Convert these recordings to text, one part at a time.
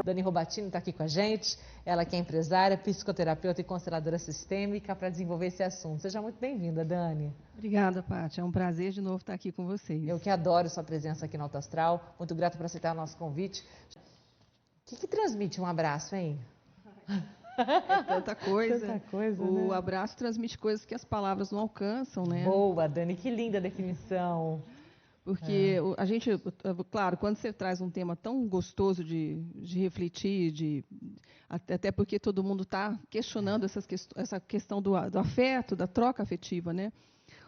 Dani Robatini está aqui com a gente, ela que é empresária, psicoterapeuta e consteladora sistêmica para desenvolver esse assunto. Seja muito bem-vinda, Dani. Obrigada, Pátia. É um prazer de novo estar aqui com vocês. Eu que adoro sua presença aqui no Alto Astral. Muito grata por aceitar o nosso convite. O que transmite um abraço, hein? É tanta coisa. Tanta coisa, o né? abraço transmite coisas que as palavras não alcançam, né? Boa, Dani, que linda definição. Porque a gente, claro, quando você traz um tema tão gostoso de refletir, até porque todo mundo está questionando essa questão do afeto, da troca afetiva, né?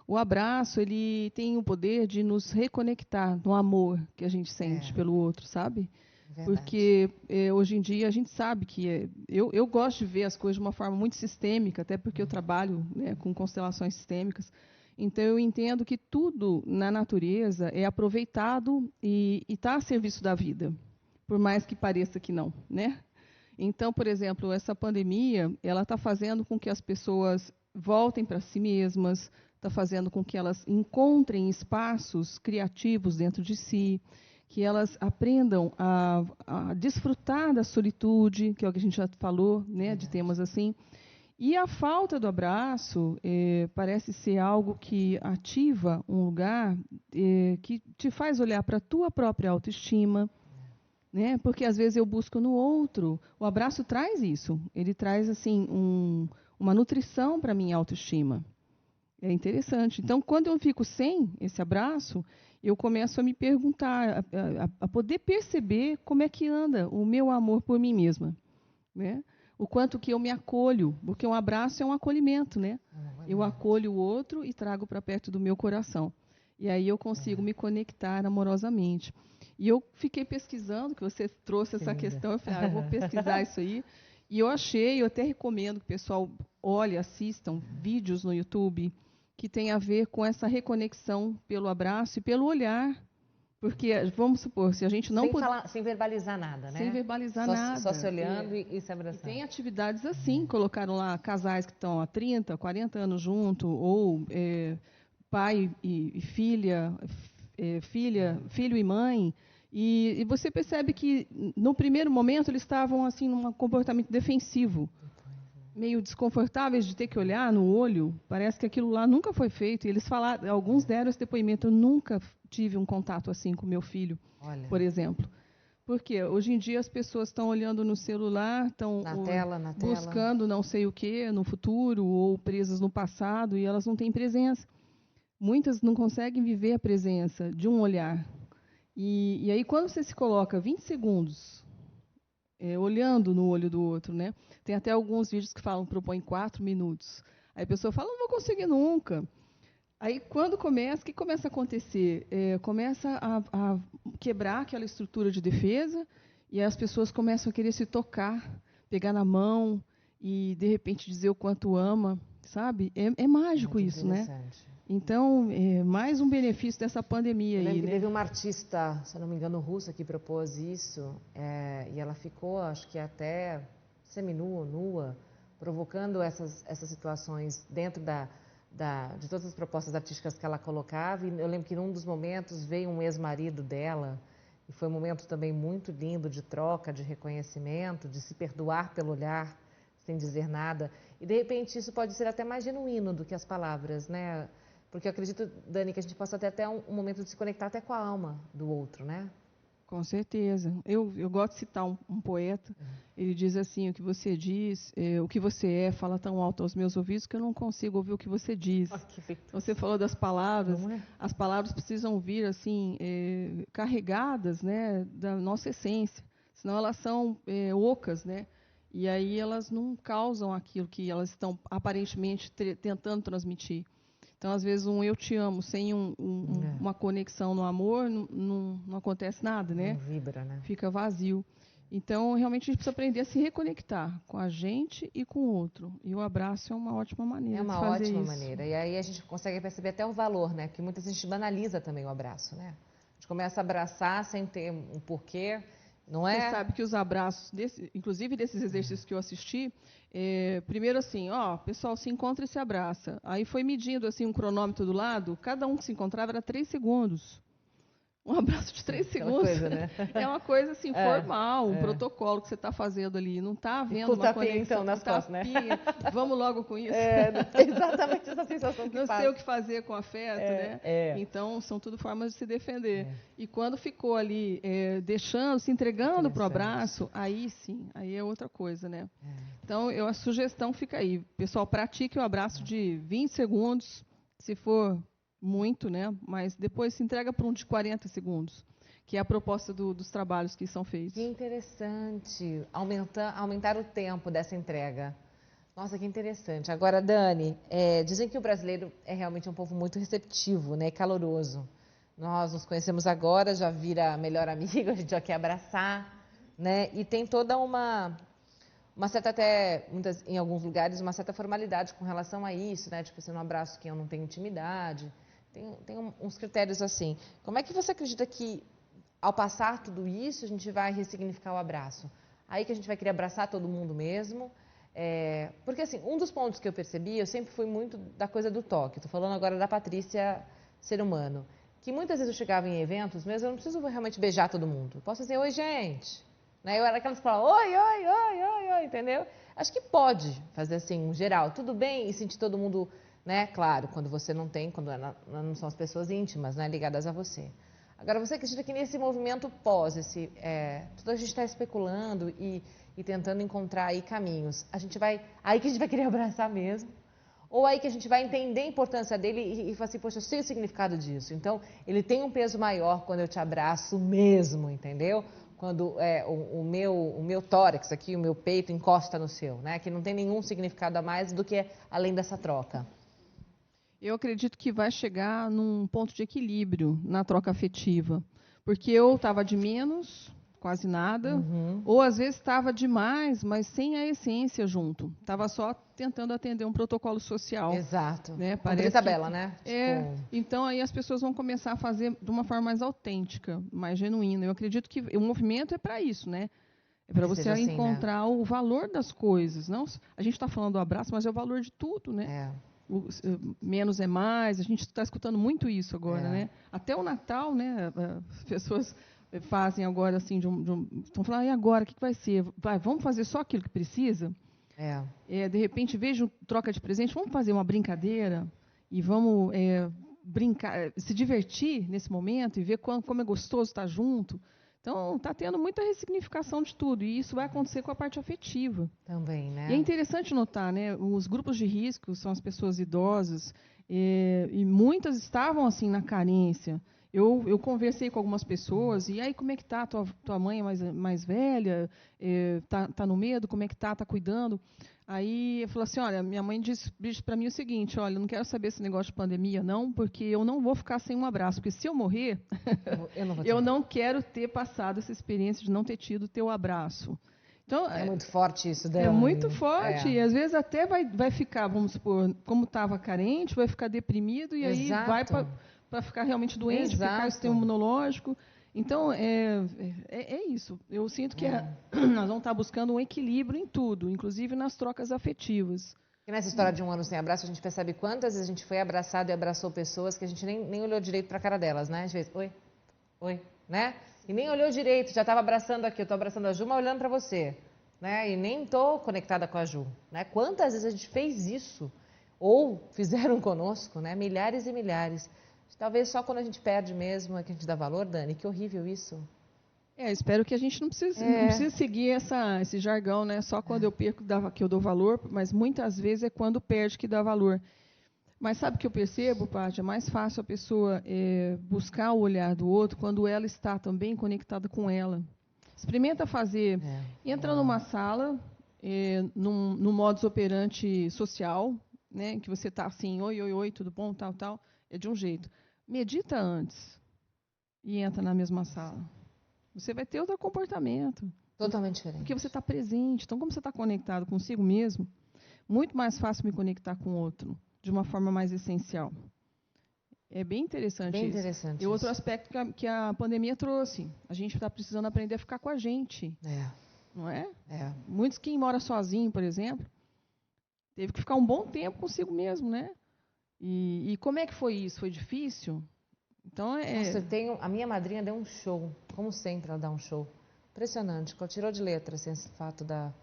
O abraço, ele tem o poder de nos reconectar no amor que a gente sente pelo outro, sabe? Verdade. Porque hoje em dia a gente sabe que eu gosto de ver as coisas de uma forma muito sistêmica, até porque eu trabalho, né, com constelações sistêmicas. Então eu entendo que tudo na natureza é aproveitado e está a serviço da vida, por mais que pareça que não, né? Então, por exemplo, essa pandemia, ela está fazendo com que as pessoas voltem para si mesmas, está fazendo com que elas encontrem espaços criativos dentro de si, que elas aprendam a desfrutar da solitude, que é o que a gente já falou, né, de temas assim. E a falta do abraço parece ser algo que ativa um lugar que te faz olhar para a tua própria autoestima, né? Porque às vezes eu busco no outro. O abraço traz isso. Ele traz assim uma nutrição para a minha autoestima. É interessante. Então, quando eu fico sem esse abraço, eu começo a me perguntar, a poder perceber como é que anda o meu amor por mim mesma, né? O quanto que eu me acolho, porque um abraço é um acolhimento, né? Eu acolho o outro e trago para perto do meu coração. E aí eu consigo me conectar amorosamente. E eu fiquei pesquisando, que você trouxe essa questão, eu falei, eu vou pesquisar isso aí. E eu achei, eu até recomendo que o pessoal olhe, assistam vídeos no YouTube que tem a ver com essa reconexão pelo abraço e pelo olhar. Porque, vamos supor, se a gente não puder... Sem verbalizar nada, né? Sem verbalizar nada. Só nada. se olhando e se abraçando. E tem atividades assim, colocaram lá casais que estão há 30, 40 anos junto, ou pai e filha, filho e mãe, e você percebe que no primeiro momento eles estavam assim num comportamento defensivo, meio desconfortáveis de ter que olhar no olho. Parece que aquilo lá nunca foi feito. E eles falaram, alguns deram esse depoimento: eu nunca tive um contato assim com meu filho, por exemplo. Porque hoje em dia as pessoas estão olhando no celular, estão buscando não sei o que no futuro, ou presas no passado, e elas não têm presença. Muitas não conseguem viver a presença de um olhar. E aí, quando você se coloca 20 segundos olhando no olho do outro, né? Tem até alguns vídeos que propõem 4 minutos. Aí a pessoa fala, não vou conseguir nunca. Aí, quando começa, o que começa a acontecer? Começa a quebrar aquela estrutura de defesa e as pessoas começam a querer se tocar, pegar na mão e, de repente, dizer o quanto ama, sabe? É mágico isso, né? Então, mais um benefício dessa pandemia aí, né? Teve uma artista, se eu não me engano, russa, que propôs isso, e ela ficou, acho que até seminua, nua, provocando essas situações dentro de todas as propostas artísticas que ela colocava. E eu lembro que num dos momentos veio um ex-marido dela, e foi um momento também muito lindo de troca, de reconhecimento, de se perdoar pelo olhar, sem dizer nada. E de repente isso pode ser até mais genuíno do que as palavras, né? Porque eu acredito, Dani, que a gente possa ter até um momento de se conectar até com a alma do outro, né? Com certeza. Eu gosto de citar um poeta. Ele diz assim: o que você diz, o que você fala tão alto aos meus ouvidos que eu não consigo ouvir o que você diz. Você falou das palavras. As palavras precisam vir assim carregadas, né, da nossa essência. Senão elas são ocas, né? E aí elas não causam aquilo que elas estão aparentemente tentando transmitir. Então, às vezes, eu te amo sem uma conexão no amor, não acontece nada, né? Não vibra, né? Fica vazio. Então, realmente, a gente precisa aprender a se reconectar com a gente e com o outro. E o abraço é uma ótima maneira de fazer isso. É uma ótima maneira. E aí a gente consegue perceber até o valor, né? Porque muitas vezes a gente banaliza também o abraço, né? A gente começa a abraçar sem ter um porquê, não é? Você sabe que os abraços, inclusive desses exercícios que eu assisti, primeiro assim, pessoal, se encontra e se abraça. Aí foi medindo assim um cronômetro do lado, cada um que se encontrava era 3 segundos. Um abraço de 3 segundos Coisa, né? é uma coisa assim, formal, um protocolo que você está fazendo ali. Não está havendo uma conexão. Então, nas costas, né? Vamos logo com isso. Exatamente essa sensação que não passa. sei o que fazer com afeto, né? Então, são tudo formas de se defender. E quando ficou ali, se entregando para o abraço, aí sim, aí é outra coisa, né? Então, a sugestão fica aí. Pessoal, pratique o abraço de 20 segundos, se for muito, né? Mas depois se entrega para um de 40 segundos, que é a proposta dos trabalhos que são feitos. Que interessante. Aumentar o tempo dessa entrega. Nossa, que interessante. Agora, Dani, dizem que o brasileiro é realmente um povo muito receptivo, né? Caloroso. Nós nos conhecemos agora, já vira melhor amigo, a gente já quer abraçar, né? E tem toda uma certa em alguns lugares, uma certa formalidade com relação a isso, né? Tipo, você não abraço quem eu não tenho intimidade. Tem uns critérios assim. Como é que você acredita que, ao passar tudo isso, a gente vai ressignificar o abraço? Aí que a gente vai querer abraçar todo mundo mesmo? Porque, assim, um dos pontos que eu percebi, eu sempre fui muito da coisa do toque. Estou falando agora da Patrícia, ser humano. Que muitas vezes eu chegava em eventos mesmo, eu não preciso realmente beijar todo mundo. Eu posso dizer, oi, gente. Né? Eu era aquelas que falavam, oi, oi, oi, oi, oi, entendeu? Acho que pode fazer assim, geral, tudo bem, e sentir todo mundo, né? Claro, quando você não tem, quando não são as pessoas íntimas, né? Ligadas a você. Agora, você acredita que nesse movimento pós, tudo a gente está especulando e tentando encontrar aí caminhos, aí que a gente vai querer abraçar mesmo? Ou aí que a gente vai entender a importância dele e falar assim, poxa, eu sei o significado disso. Então, ele tem um peso maior quando eu te abraço mesmo, entendeu? Quando o meu tórax aqui, o meu peito encosta no seu, né? Que não tem nenhum significado a mais do que além dessa troca. Eu acredito que vai chegar num ponto de equilíbrio na troca afetiva. Porque eu estava de menos, quase nada, ou às vezes estava demais, mas sem a essência junto. Estava só tentando atender um protocolo social. Exato. Né? Parece tabela, né? Então aí as pessoas vão começar a fazer de uma forma mais autêntica, mais genuína. Eu acredito que o movimento é para isso, né? É para você assim, encontrar, né, o valor das coisas. Não, a gente está falando do abraço, mas é o valor de tudo, né? Menos é mais. A gente está escutando muito isso agora, né? Até o Natal, né? As pessoas fazem agora assim, estão falando, e agora, o que vai ser? Vamos fazer só aquilo que precisa? De repente, vejo troca de presente, vamos fazer uma brincadeira e vamos brincar, se divertir nesse momento e ver como é gostoso estar junto. Então, está tendo muita ressignificação de tudo, e isso vai acontecer com a parte afetiva. Também, né? E é interessante notar, né? Os grupos de risco são as pessoas idosas, e muitas estavam assim na carência. Eu conversei com algumas pessoas, e aí, como é que está? Tua mãe é mais velha? Tá no medo? Como é que tá? Está cuidando? Aí eu falei assim, olha, minha mãe disse para mim o seguinte, olha, eu não quero saber esse negócio de pandemia, não, porque eu não vou ficar sem um abraço, porque se eu morrer, eu não quero ter passado essa experiência de não ter tido teu abraço. Então, é muito forte isso, Dani. É muito forte, e às vezes até vai ficar, vamos supor, como estava carente, vai ficar deprimido, e aí vai para ficar realmente doente, porque cai o sistema imunológico. Então, é isso. Eu sinto que nós vamos estar buscando um equilíbrio em tudo, inclusive nas trocas afetivas. E nessa história de um ano sem abraço, a gente percebe quantas vezes a gente foi abraçado e abraçou pessoas que a gente nem olhou direito para a cara delas, né? Às vezes, oi, né? E nem olhou direito, já estava abraçando aqui, eu estou abraçando a Ju, mas olhando para você. Né? E nem estou conectada com a Ju. Né? Quantas vezes a gente fez isso? Ou fizeram conosco, né? Milhares e milhares. Talvez só quando a gente perde mesmo é que a gente dá valor, Dani. Que horrível isso. Espero que a gente não precise seguir esse jargão, né? Só quando eu perco que eu dou valor, mas muitas vezes é quando perde que dá valor. Mas sabe o que eu percebo, Paty? É mais fácil a pessoa buscar o olhar do outro quando ela está também conectada com ela. Experimenta fazer. Entra numa sala, no modus operandi social, né, que você está assim, oi, tudo bom, tal, é de um jeito. Medita antes e entra na mesma sala. Você vai ter outro comportamento. Totalmente diferente. Porque você está presente. Então, como você está conectado consigo mesmo, muito mais fácil me conectar com o outro, de uma forma mais essencial. É bem interessante Bem isso. interessante E outro isso. aspecto que a pandemia trouxe, a gente está precisando aprender a ficar com a gente, não é? Muitos quem mora sozinho, por exemplo, teve que ficar um bom tempo consigo mesmo, né? E como é que foi isso? Foi difícil? Então Nossa, a minha madrinha deu um show, como sempre ela dá um show. Impressionante, tirou de letra assim, esse fato da...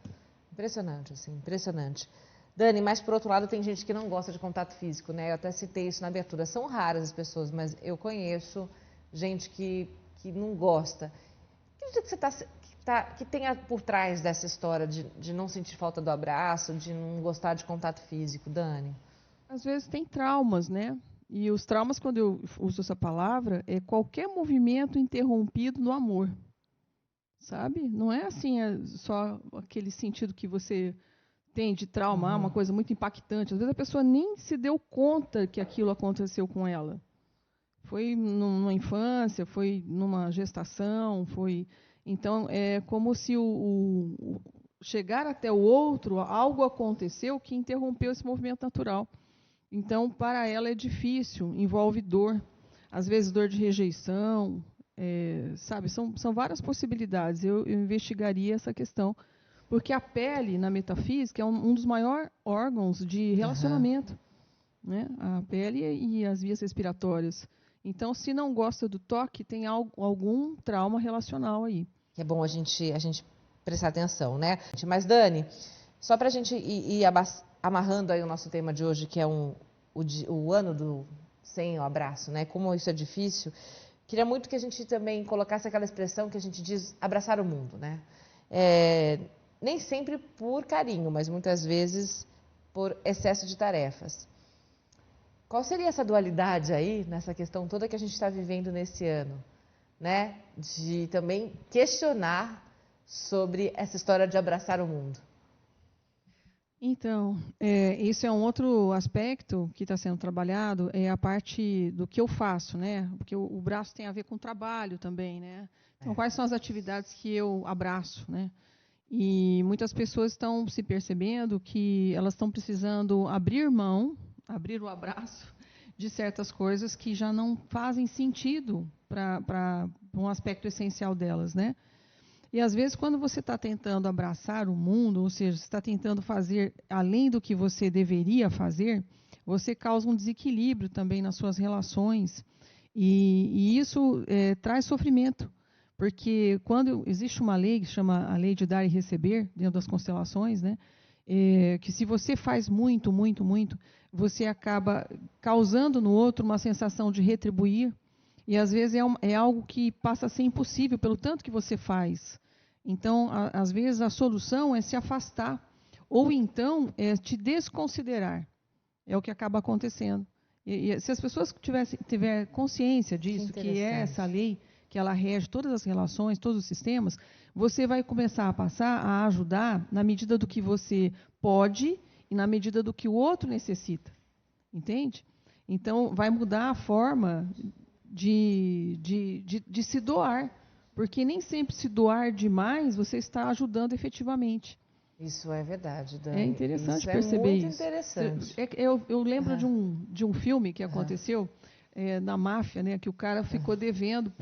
Impressionante, assim, impressionante. Dani, mas por outro lado tem gente que não gosta de contato físico, né? Eu até citei isso na abertura. São raras as pessoas, mas eu conheço gente que não gosta. O que você que tenha por trás dessa história de não sentir falta do abraço, de não gostar de contato físico, Dani? Às vezes tem traumas, né? E os traumas, quando eu uso essa palavra, é qualquer movimento interrompido no amor. Sabe? Não é assim, só aquele sentido que você tem de trauma, uma coisa muito impactante. Às vezes a pessoa nem se deu conta que aquilo aconteceu com ela. Foi numa infância, foi numa gestação, foi... Então, é como se chegar até o outro, algo aconteceu que interrompeu esse movimento natural. Então, para ela é difícil, envolve dor. Às vezes dor de rejeição, sabe? São várias possibilidades. Eu investigaria essa questão. Porque a pele, na metafísica, é um dos maiores órgãos de relacionamento. Né? A pele e as vias respiratórias. Então, se não gosta do toque, tem algum trauma relacional aí. É bom a gente prestar atenção, né? Mas, Dani, só para a gente ir amarrando aí o nosso tema de hoje, que é o ano sem o abraço, né? Como isso é difícil. Queria muito que a gente também colocasse aquela expressão que a gente diz abraçar o mundo, né? Nem sempre por carinho, mas muitas vezes por excesso de tarefas. Qual seria essa dualidade aí, nessa questão toda que a gente está vivendo nesse ano, né? De também questionar sobre essa história de abraçar o mundo. Então, isso é um outro aspecto que está sendo trabalhado, é a parte do que eu faço, né? Porque o braço tem a ver com trabalho também, né? Então, quais são as atividades que eu abraço, né? E muitas pessoas estão se percebendo que elas estão precisando abrir o abraço de certas coisas que já não fazem sentido para um aspecto essencial delas, né? E às vezes quando você está tentando abraçar o mundo, ou seja, você está tentando fazer além do que você deveria fazer, você causa um desequilíbrio também nas suas relações e isso traz sofrimento. Porque quando existe uma lei que chama a lei de dar e receber, dentro das constelações, né, que se você faz muito, muito, muito, você acaba causando no outro uma sensação de retribuir, e às vezes é algo que passa a ser impossível pelo tanto que você faz. Então, às vezes, a solução é se afastar, ou então é te desconsiderar. É o que acaba acontecendo. E se as pessoas tiver consciência disso, que é essa lei, que ela rege todas as relações, todos os sistemas, você vai começar a passar a ajudar na medida do que você pode e na medida do que o outro necessita. Entende? Então, vai mudar a forma de se doar. Porque nem sempre se doar demais, você está ajudando efetivamente. Isso é verdade, Dani. É interessante perceber isso. É muito interessante. interessante. Eu lembro de um filme que aconteceu na máfia, né, que o cara ficou devendo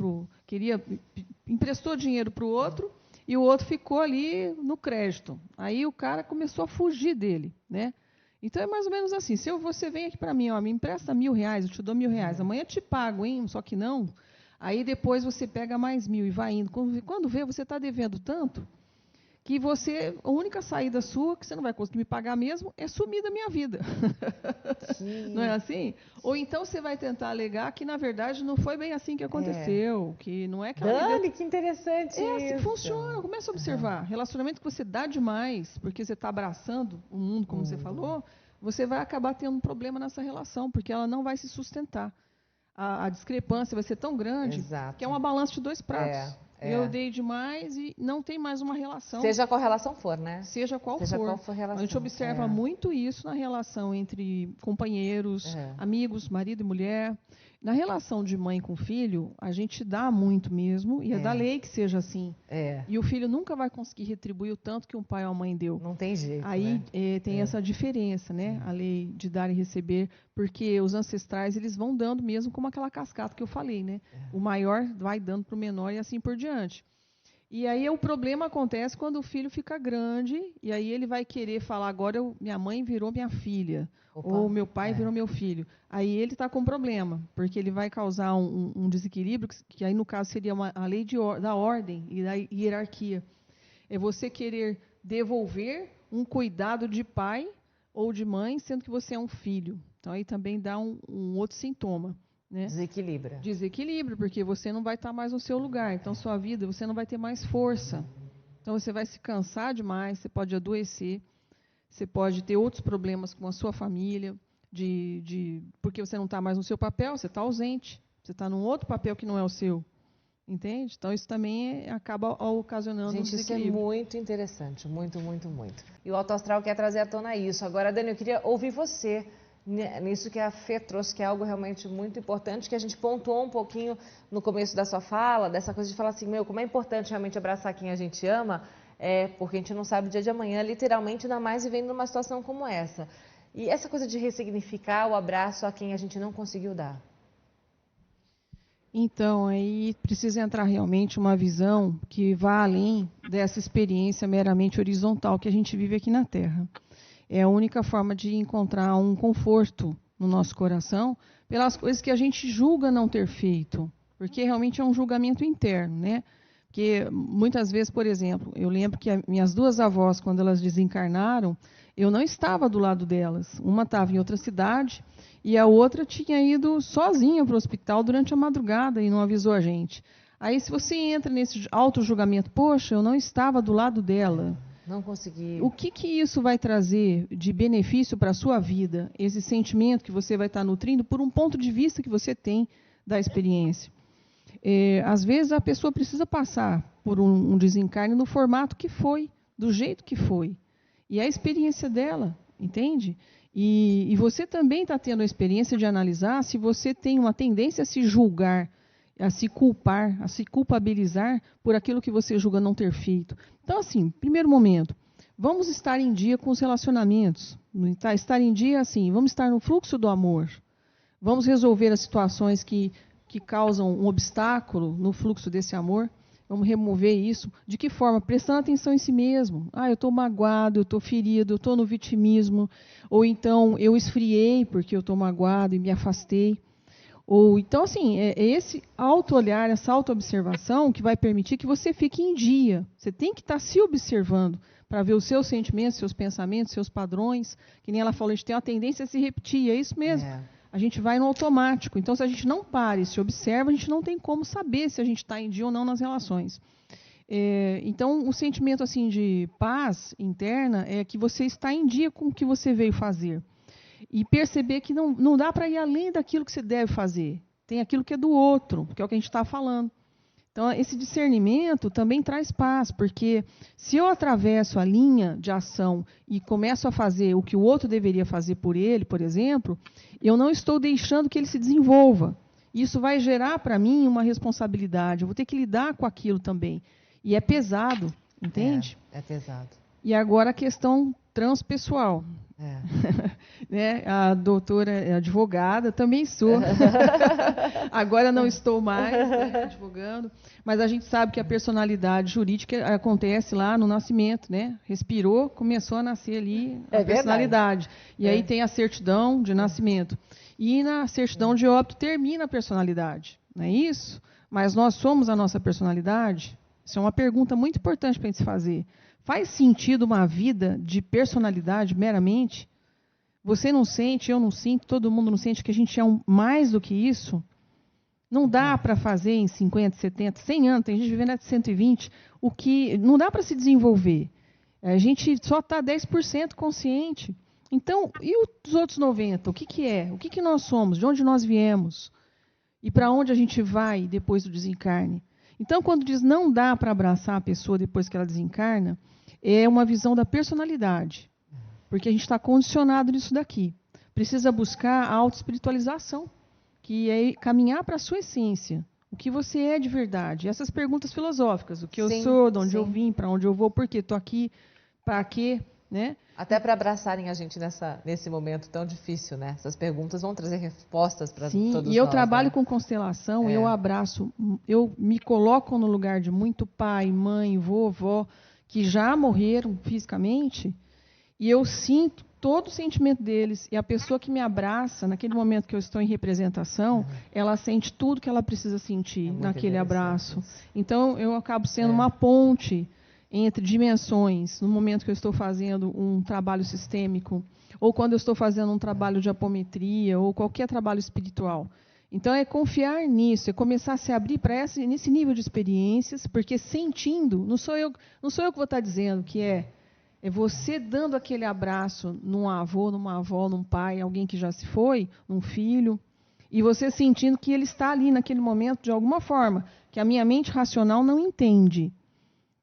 emprestou dinheiro para o outro e o outro ficou ali no crédito. Aí o cara começou a fugir dele, né? Então é mais ou menos assim. Se você vem aqui para mim, me empresta R$1.000, eu te dou R$1.000. Amanhã eu te pago, hein? Só que não. Aí depois você pega mais 1.000 e vai indo. Quando vê, você está devendo tanto que a única saída sua, que você não vai conseguir me pagar mesmo, é sumir da minha vida. Não é assim? Ou então você vai tentar alegar que, na verdade, não foi bem assim que aconteceu, que não é que Dani, que interessante isso. Assim que funciona. Começa a observar. Relacionamento que você dá demais, porque você está abraçando o mundo, como você falou, você vai acabar tendo um problema nessa relação, porque ela não vai se sustentar. A discrepância vai ser tão grande que é uma balança de dois pratos. Eu dei demais e não tem mais uma relação. Seja qual relação for, né? Seja qual for a relação. A gente observa muito isso na relação entre companheiros, amigos, marido e mulher. Na relação de mãe com filho, a gente dá muito mesmo, e é da lei que seja assim. E o filho nunca vai conseguir retribuir o tanto que um pai ou a mãe deu. Não tem jeito, Aí tem essa diferença, né? A lei de dar e receber, porque os ancestrais, eles vão dando mesmo como aquela cascata que eu falei, né? O maior vai dando para o menor e assim por diante. E aí o problema acontece quando o filho fica grande, e aí ele vai querer falar, agora minha mãe virou minha filha, ou meu pai virou meu filho. Aí ele está com problema, porque ele vai causar um desequilíbrio, que aí no caso seria a lei da ordem e da hierarquia. É você querer devolver um cuidado de pai ou de mãe, sendo que você é um filho. Então aí também dá um outro sintoma. Né? Desequilíbrio, porque você não vai estar mais no seu lugar. Então, sua vida, você não vai ter mais força. Então, você vai se cansar demais, você pode adoecer, você pode ter outros problemas com a sua família, porque você não está mais no seu papel, você está ausente, você está num outro papel que não é o seu. Entende? Então, isso também acaba ocasionando um desequilíbrio. Isso é muito interessante, muito, muito, muito. E o Alto Astral quer trazer à tona isso. Agora, Dani, eu queria ouvir você nisso que a Fê trouxe, que é algo realmente muito importante, que a gente pontuou um pouquinho no começo da sua fala, dessa coisa de falar assim, como é importante realmente abraçar quem a gente ama, porque a gente não sabe o dia de amanhã, literalmente, ainda mais vivendo numa situação como essa. E essa coisa de ressignificar o abraço a quem a gente não conseguiu dar. Então, aí precisa entrar realmente uma visão que vá além dessa experiência meramente horizontal que a gente vive aqui na Terra. É a única forma de encontrar um conforto no nosso coração pelas coisas que a gente julga não ter feito, porque realmente é um julgamento interno, né? Porque muitas vezes, por exemplo, eu lembro que minhas duas avós, quando elas desencarnaram, eu não estava do lado delas. Uma estava em outra cidade e a outra tinha ido sozinha para o hospital durante a madrugada e não avisou a gente. Aí, se você entra nesse auto-julgamento, poxa, eu não estava do lado dela. Não consegui. O que isso vai trazer de benefício para a sua vida? Esse sentimento que você vai estar nutrindo por um ponto de vista que você tem da experiência. Às vezes a pessoa precisa passar por um desencarne no formato que foi, do jeito que foi. E a experiência dela, entende? E você também está tendo a experiência de analisar se você tem uma tendência a se julgar, a se culpar, a se culpabilizar por aquilo que você julga não ter feito. Então, assim, primeiro momento, vamos estar em dia com os relacionamentos. Estar em dia, assim, vamos estar no fluxo do amor. Vamos resolver as situações que causam um obstáculo no fluxo desse amor. Vamos remover isso. De que forma? Prestando atenção em si mesmo. Eu estou magoado, eu estou ferido, eu estou no vitimismo. Ou então, eu esfriei porque eu estou magoado e me afastei. Ou então, assim, é esse auto-olhar, essa auto-observação que vai permitir que você fique em dia. Você tem que estar se observando para ver os seus sentimentos, seus pensamentos, seus padrões. Que nem ela falou, a gente tem uma tendência a se repetir, é isso mesmo. A gente vai no automático. Então, se a gente não para e se observa, a gente não tem como saber se a gente está em dia ou não nas relações. Então, o sentimento assim de paz interna é que você está em dia com o que você veio fazer. E perceber que não dá para ir além daquilo que você deve fazer. Tem aquilo que é do outro, que é o que a gente está falando. Então, esse discernimento também traz paz, porque se eu atravesso a linha de ação e começo a fazer o que o outro deveria fazer por ele, por exemplo, eu não estou deixando que ele se desenvolva. Isso vai gerar para mim uma responsabilidade. Eu vou ter que lidar com aquilo também. E é pesado, entende? É pesado. E agora a questão transpessoal. Né? A doutora é advogada, também sou. Agora não estou mais advogando, mas a gente sabe que a personalidade jurídica acontece lá no nascimento, né? Respirou, começou a nascer ali a personalidade. E aí tem a certidão de nascimento. E na certidão de óbito termina a personalidade, não é isso? Mas nós somos a nossa personalidade? Isso é uma pergunta muito importante para a gente se fazer. Faz sentido uma vida de personalidade meramente? Você não sente, eu não sinto, todo mundo não sente que a gente é mais do que isso? Não dá para fazer em 50, 70, 100 anos, tem gente vivendo de 120, o que não dá para se desenvolver. A gente só está 10% consciente. Então, e os outros 90%? O que é? O que nós somos? De onde nós viemos? E para onde a gente vai depois do desencarne? Então, quando diz não dá para abraçar a pessoa depois que ela desencarna, é uma visão da personalidade. Porque a gente está condicionado nisso daqui. Precisa buscar a autoespiritualização, que é caminhar para a sua essência. O que você é de verdade. Essas perguntas filosóficas. O que eu sou, de onde eu vim, para onde eu vou, por que estou aqui, para quê, né? Até para abraçarem a gente nesse momento tão difícil, né? Essas perguntas vão trazer respostas para todos nós. Sim, e eu trabalho com constelação, eu abraço, eu me coloco no lugar de muito pai, mãe, vovó, que já morreram fisicamente, e eu sinto todo o sentimento deles, e a pessoa que me abraça, naquele momento que eu estou em representação, ela sente tudo que ela precisa sentir naquele abraço. Então, eu acabo sendo uma ponte entre dimensões, no momento que eu estou fazendo um trabalho sistêmico, ou quando eu estou fazendo um trabalho de apometria, ou qualquer trabalho espiritual. Então, é confiar nisso, é começar a se abrir para nesse nível de experiências, porque sentindo, não sou eu que vou estar dizendo que é você dando aquele abraço num avô, numa avó, num pai, alguém que já se foi, num filho, e você sentindo que ele está ali naquele momento de alguma forma, que a minha mente racional não entende.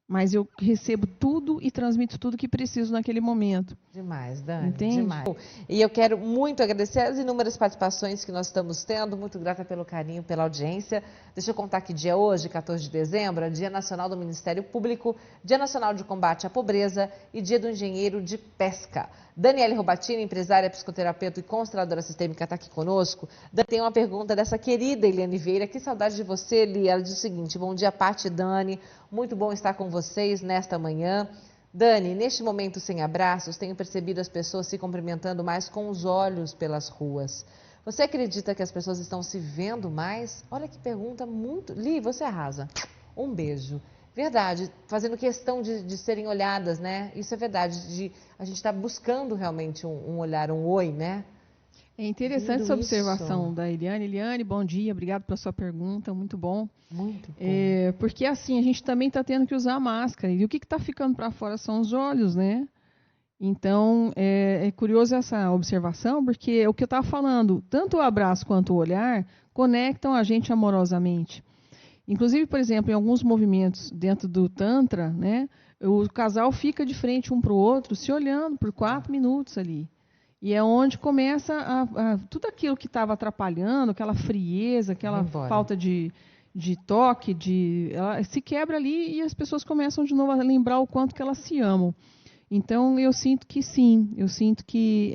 Mas eu recebo tudo e transmito tudo que preciso naquele momento. Demais, Dani. Entende? Demais. E eu quero muito agradecer as inúmeras participações que nós estamos tendo. Muito grata pelo carinho, pela audiência. Deixa eu contar que dia hoje, 14 de dezembro, é Dia Nacional do Ministério Público, Dia Nacional de Combate à Pobreza e Dia do Engenheiro de Pesca. Daniele Robatini, empresária, psicoterapeuta e consteladora sistêmica, está aqui conosco. Tem uma pergunta dessa querida Eliane Vieira. Que saudade de você, Eli. Ela diz o seguinte: bom dia, Paty e Dani. Muito bom estar com vocês nesta manhã. Dani, neste momento sem abraços, tenho percebido as pessoas se cumprimentando mais com os olhos pelas ruas. Você acredita que as pessoas estão se vendo mais? Olha que pergunta muito... Li, você arrasa. Um beijo. Verdade, fazendo questão de serem olhadas, né? Isso é verdade, a gente está buscando realmente um olhar, um oi, né? É interessante essa observação da Eliane. Eliane, bom dia, obrigado pela sua pergunta, muito bom. Muito bom. Porque assim, a gente também está tendo que usar a máscara, e o que está ficando para fora são os olhos, né? Então, é curioso essa observação, porque é o que eu estava falando, tanto o abraço quanto o olhar conectam a gente amorosamente. Inclusive, por exemplo, em alguns movimentos dentro do Tantra, né, o casal fica de frente um para o outro, se olhando por 4 minutos ali. E é onde começa tudo aquilo que estava atrapalhando, aquela frieza, aquela falta de toque, ela se quebra ali e as pessoas começam de novo a lembrar o quanto que elas se amam. Então, eu sinto que sim, eu sinto que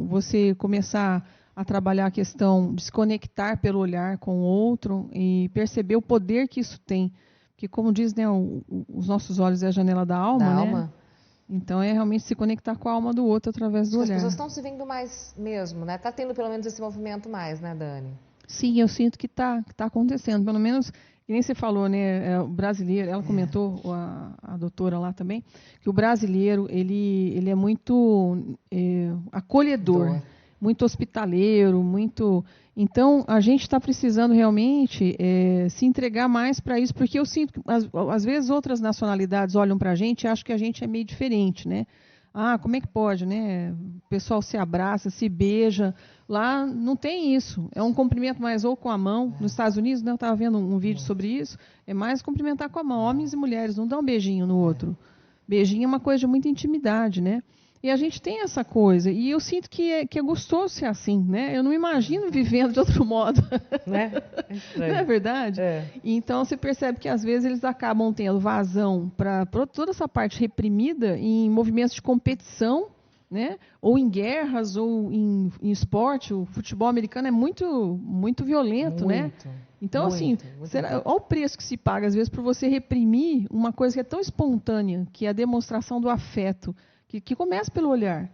você começar a trabalhar a questão de se conectar pelo olhar com o outro e perceber o poder que isso tem. Porque, como diz, né, os nossos olhos é a janela da alma, né? Então, é realmente se conectar com a alma do outro através do olhar. As pessoas estão se vendo mais mesmo, né? Está tendo pelo menos esse movimento mais, né, Dani? Sim, eu sinto que está acontecendo. Pelo menos, que nem você falou, né? O brasileiro, ela comentou, a doutora lá também, que o brasileiro, ele é muito acolhedor. Muito hospitaleiro, muito... Então, a gente está precisando realmente se entregar mais para isso, porque eu sinto que, às vezes, outras nacionalidades olham para a gente e acham que a gente é meio diferente, né? Ah, como é que pode, né? O pessoal se abraça, se beija. Lá não tem isso. É um cumprimento mais ou com a mão. Nos Estados Unidos, né, eu estava vendo um vídeo sobre isso, é mais cumprimentar com a mão. Homens e mulheres não dão um beijinho no outro. Beijinho é uma coisa de muita intimidade, né? E a gente tem essa coisa, e eu sinto que é gostoso ser assim, né? Eu não me imagino vivendo de outro modo. Né? Não é verdade? Então, você percebe que, às vezes, eles acabam tendo vazão para toda essa parte reprimida em movimentos de competição, né? Ou em guerras, ou em esporte. O futebol americano é muito, muito violento, né? Então, assim, olha o preço que se paga, às vezes, por você reprimir uma coisa que é tão espontânea, que é a demonstração do afeto, que começa pelo olhar.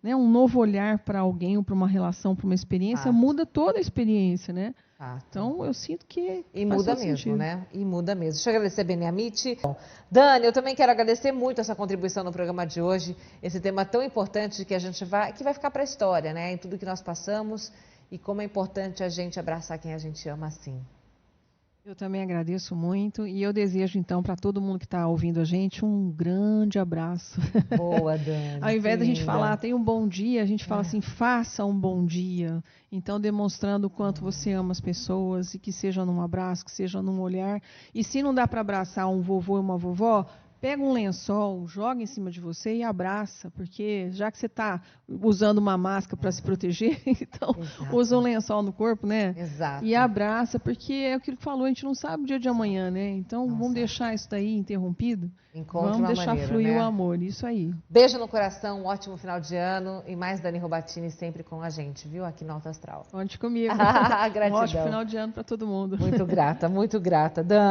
Né? Um novo olhar para alguém, ou para uma relação, para uma experiência, muda toda a experiência, né? Então, eu sinto que e muda mesmo, né? E muda mesmo. Deixa eu agradecer a Beniamite. Dani, eu também quero agradecer muito essa contribuição no programa de hoje, esse tema tão importante que vai ficar para a história, né? Em tudo que nós passamos, e como é importante a gente abraçar quem a gente ama assim. Eu também agradeço muito, e eu desejo, então, para todo mundo que está ouvindo a gente, um grande abraço. Boa, Dani. Ao invés da gente falar, tem um bom dia, a gente fala assim, faça um bom dia. Então, demonstrando o quanto você ama as pessoas, e que seja num abraço, que seja num olhar. E se não dá para abraçar um vovô e uma vovó, Pega um lençol, joga em cima de você e abraça, porque já que você está usando uma máscara para se proteger, então Exato. usa um lençol no corpo, né? Exato. E abraça, porque é aquilo que falou, a gente não sabe o dia de amanhã, né? Então Não vamos sabe. deixar isso daí interrompido. Encontre Vamos uma deixar maneira, fluir né? o amor, isso aí. Beijo no coração, um ótimo final de ano e mais Dani Robatini sempre com a gente, viu? Aqui no Alto Astral. Conte comigo. Gratidão. Um ótimo final de ano para todo mundo. Muito grata, muito grata. Dan.